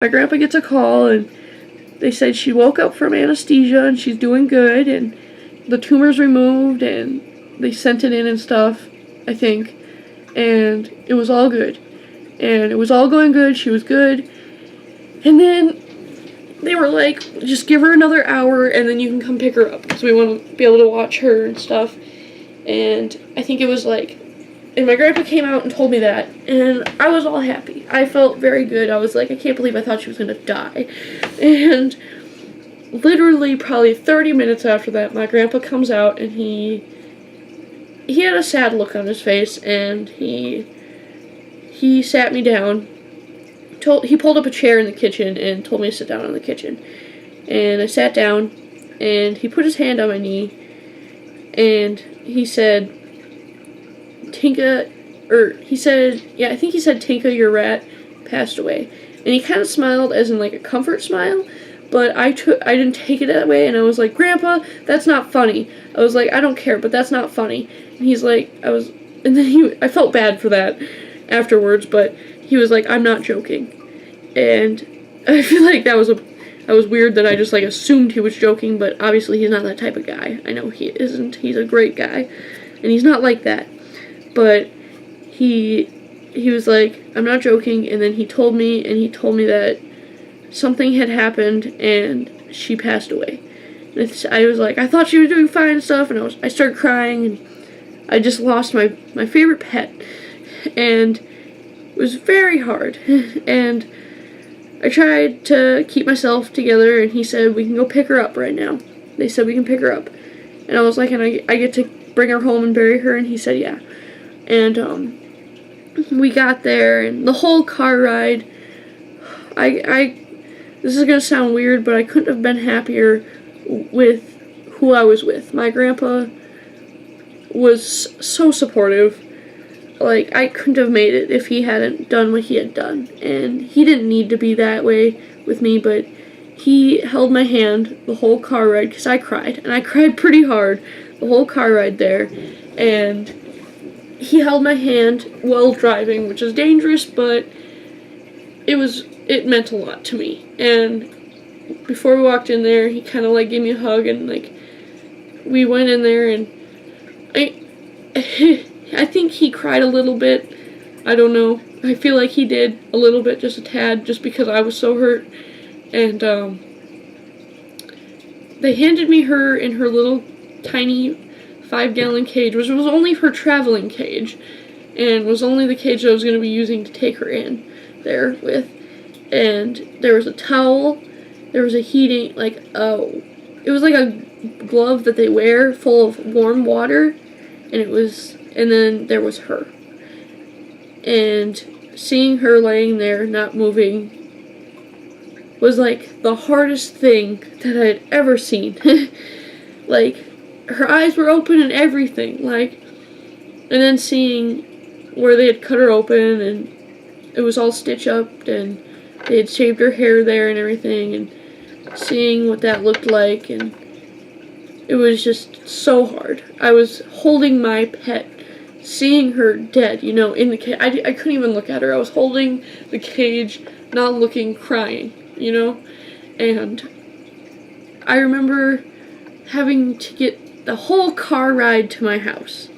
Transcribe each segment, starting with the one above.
My grandpa gets a call, and they said she woke up from anesthesia and she's doing good, and the tumor's removed, and they sent it in and stuff, I think, and it was all good. And it was all going good, she was good, and then they were like, just give her another hour and then you can come pick her up, because we want to be able to watch her and stuff. And I think it was like, and my grandpa came out and told me that, and I was all happy. I felt very good. I was like, I can't believe I thought she was going to die. And literally probably 30 minutes after that, my grandpa comes out, and he had a sad look on his face, and he sat me down. He pulled up a chair in the kitchen and told me to sit down in the kitchen. And I sat down, and he put his hand on my knee, and he said, Tinka, I think he said, Tinka, your rat passed away. And he kind of smiled as in like a comfort smile, but I didn't take it that way, and I was like, Grandpa, that's not funny. I was like, I don't care, but that's not funny. And he's like, and then I felt bad for that afterwards, but he was like, I'm not joking. And I feel like that was weird that I just like assumed he was joking, but obviously he's not that type of guy. I know he isn't. He's a great guy, and he's not like that. But he was like, I'm not joking, and then he told me that something had happened and she passed away. And I was like, I thought she was doing fine and stuff, and I started crying, and I just lost my favorite pet, and it was very hard. And I tried to keep myself together, and he said, we can go pick her up right now. They said we can pick her up. And I was like, and I get to bring her home and bury her? And he said, yeah. And we got there, and the whole car ride, this is going to sound weird, but I couldn't have been happier with who I was with. My grandpa was so supportive. Like, I couldn't have made it if he hadn't done what he had done. And he didn't need to be that way with me, but he held my hand the whole car ride, because I cried. And I cried pretty hard the whole car ride there. And he held my hand while driving, which is dangerous, but it meant a lot to me. And before we walked in there, he kind of like gave me a hug, and like we went in there, and I think he cried a little bit. I don't know. I feel like he did a little bit, just a tad, just because I was so hurt. And they handed me her in her little tiny 5-gallon cage, which was only her traveling cage, and was only the cage I was going to be using to take her in there with. And there was a towel, there was a heating, it was like a glove that they wear full of warm water, and then there was her. And seeing her laying there, not moving, was like the hardest thing that I had ever seen. Like, her eyes were open and everything, and then seeing where they had cut her open, and it was all stitched up, and they had shaved her hair there and everything, and seeing what that looked like, and it was just so hard. I was holding my pet, seeing her dead, in the cage. I couldn't even look at her. I was holding the cage, not looking, crying, and I remember having to get the whole car ride to my house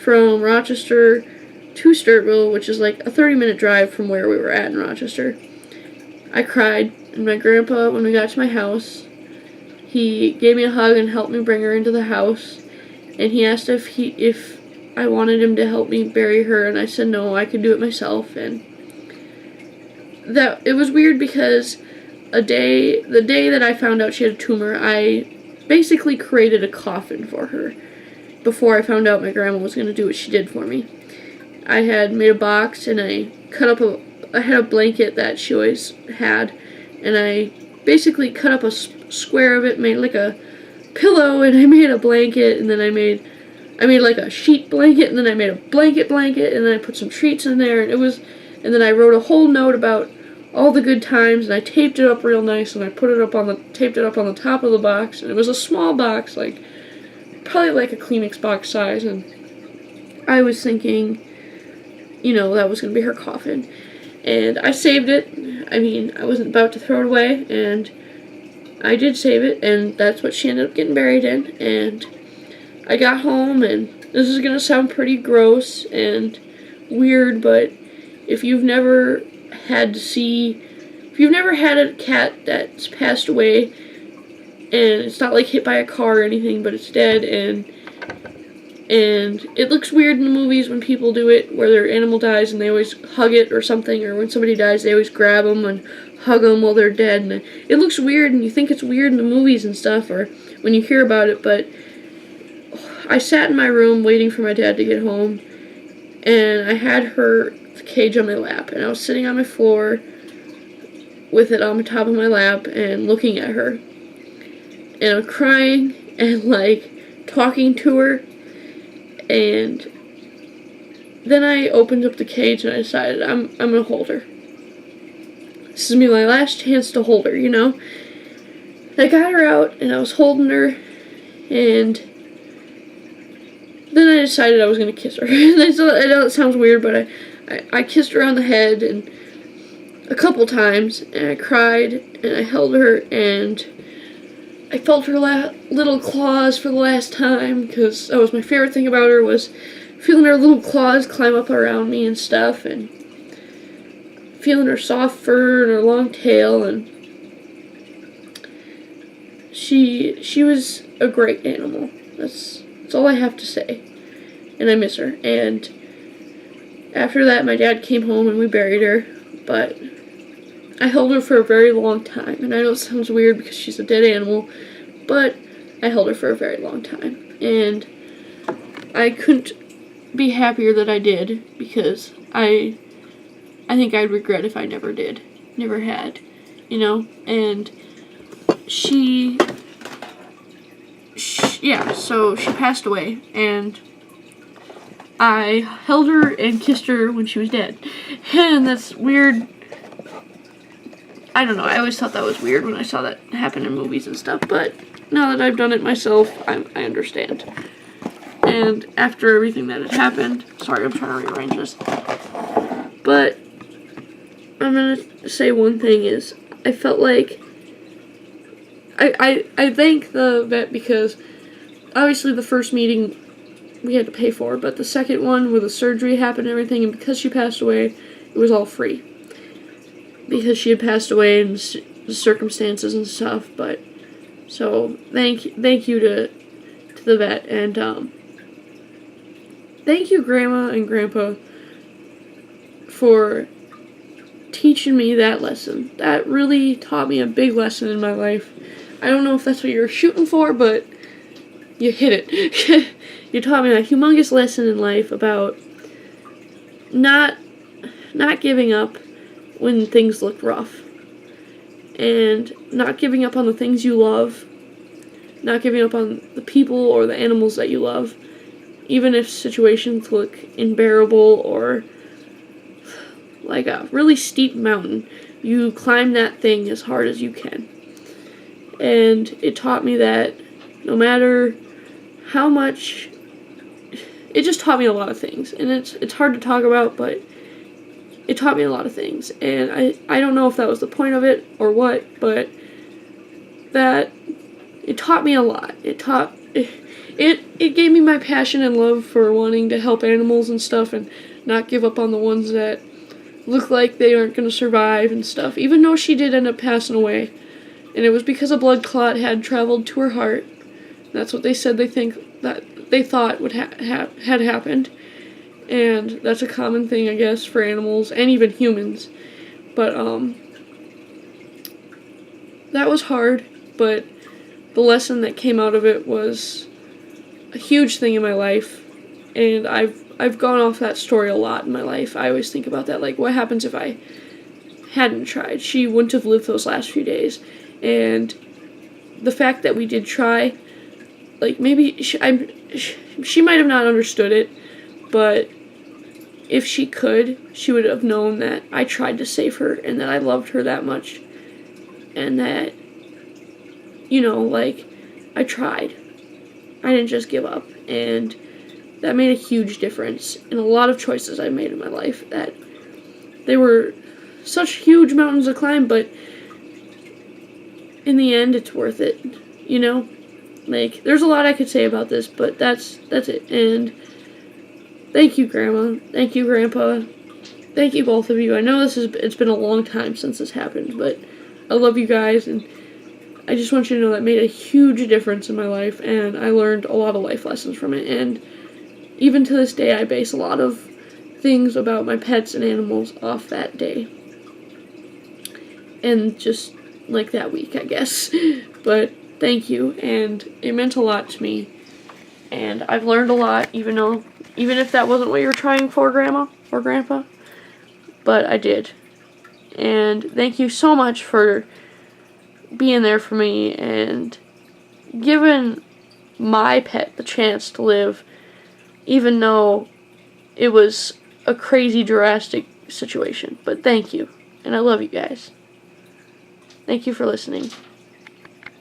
from Rochester to Sturtville, which is like a 30-minute drive from where we were at in Rochester. I cried, and my grandpa, when we got to my house, he gave me a hug and helped me bring her into the house, and he asked if I wanted him to help me bury her, and I said no, I could do it myself. And that it was weird, because the day that I found out she had a tumor, I basically created a coffin for her before I found out my grandma was going to do what she did for me. I had made a box, and I had a blanket that she always had, and I basically cut up a square of it, made like a pillow, and I made a blanket, and then I made like a sheet blanket, and then I made a blanket, and then I put some treats in there, and then I wrote a whole note about all the good times, and I taped it up real nice, and I taped it up on the top of the box, and it was a small box, probably like a Kleenex box size, and I was thinking, that was going to be her coffin. And I saved it. I mean, I wasn't about to throw it away, and I did save it, and that's what she ended up getting buried in. And I got home, and this is going to sound pretty gross and weird, but if you've never had a cat that's passed away, and it's not like hit by a car or anything, but it's dead, and it looks weird in the movies when people do it, where their animal dies and they always hug it or something, or when somebody dies they always grab them and hug them while they're dead, and it looks weird, and you think it's weird in the movies and stuff, or when you hear about it, but I sat in my room waiting for my dad to get home, and I had her cage on my lap, and I was sitting on my floor with it on the top of my lap and looking at her, and I'm crying and like talking to her. And then I opened up the cage and I decided I'm gonna hold her. This is my last chance to hold her, you know? I got her out and I was holding her, and then I decided I was gonna kiss her. I know it sounds weird, but I kissed her on the head and a couple times, and I cried and I held her and I felt her little claws for the last time, because that was my favorite thing about her, was feeling her little claws climb up around me and stuff, and feeling her soft fur and her long tail, and she was a great animal. That's all I have to say, and I miss her. And after that, my dad came home and we buried her, but I held her for a very long time, and I know it sounds weird because she's a dead animal, but I held her for a very long time, and I couldn't be happier that I did, because I think I'd regret if I never did, never had, you know. And so she passed away, and I held her and kissed her when she was dead, and that's weird. I don't know, I always thought that was weird when I saw that happen in movies and stuff, but now that I've done it myself, I understand. And after everything that had happened, sorry, I'm trying to rearrange this, but I'm gonna say one thing is, I felt like, I thank the vet, because obviously the first meeting we had to pay for, but the second one where the surgery happened and everything, and because she passed away, it was all free. Because she had passed away and the circumstances and stuff, but so thank you to the vet, and thank you, Grandma and Grandpa, for teaching me that lesson. That really taught me a big lesson in my life. I don't know if that's what you were shooting for, but you hit it. You taught me a humongous lesson in life about not giving up when things look rough, and not giving up on the things you love, not giving up on the people or the animals that you love, even if situations look unbearable or like a really steep mountain. You climb that thing as hard as you can. And it taught me that no matter how much, it just taught me a lot of things, and it's hard to talk about, but it taught me a lot of things, and I don't know if that was the point of it or what, but that it taught me a lot. It gave me my passion and love for wanting to help animals and stuff, and not give up on the ones that look like they aren't going to survive and stuff, even though she did end up passing away, and it was because a blood clot had traveled to her heart. That's what they said they thought would had happened. And that's a common thing, I guess, for animals and even humans. But that was hard, but the lesson that came out of it was a huge thing in my life. And I've gone off that story a lot in my life. I always think about that, like, what happens if I hadn't tried? She wouldn't have lived those last few days. And the fact that we did try, like, maybe she might have not understood it, but if she could, she would have known that I tried to save her, and that I loved her that much, and that, you know, like, I tried. I didn't just give up, and that made a huge difference in a lot of choices I made in my life, that they were such huge mountains to climb, but in the end, it's worth it, you know? Like, there's a lot I could say about this, but that's it. And thank you, Grandma. Thank you, Grandpa. Thank you, both of you. I know it's been a long time since this happened, but I love you guys, and I just want you to know that made a huge difference in my life, and I learned a lot of life lessons from it. And even to this day, I base a lot of things about my pets and animals off that day. And just like that week, I guess. But thank you, and it meant a lot to me. And I've learned a lot, even if that wasn't what you were trying for, Grandma or Grandpa. But I did. And thank you so much for being there for me and giving my pet the chance to live, even though it was a crazy, drastic situation. But thank you. And I love you guys. Thank you for listening.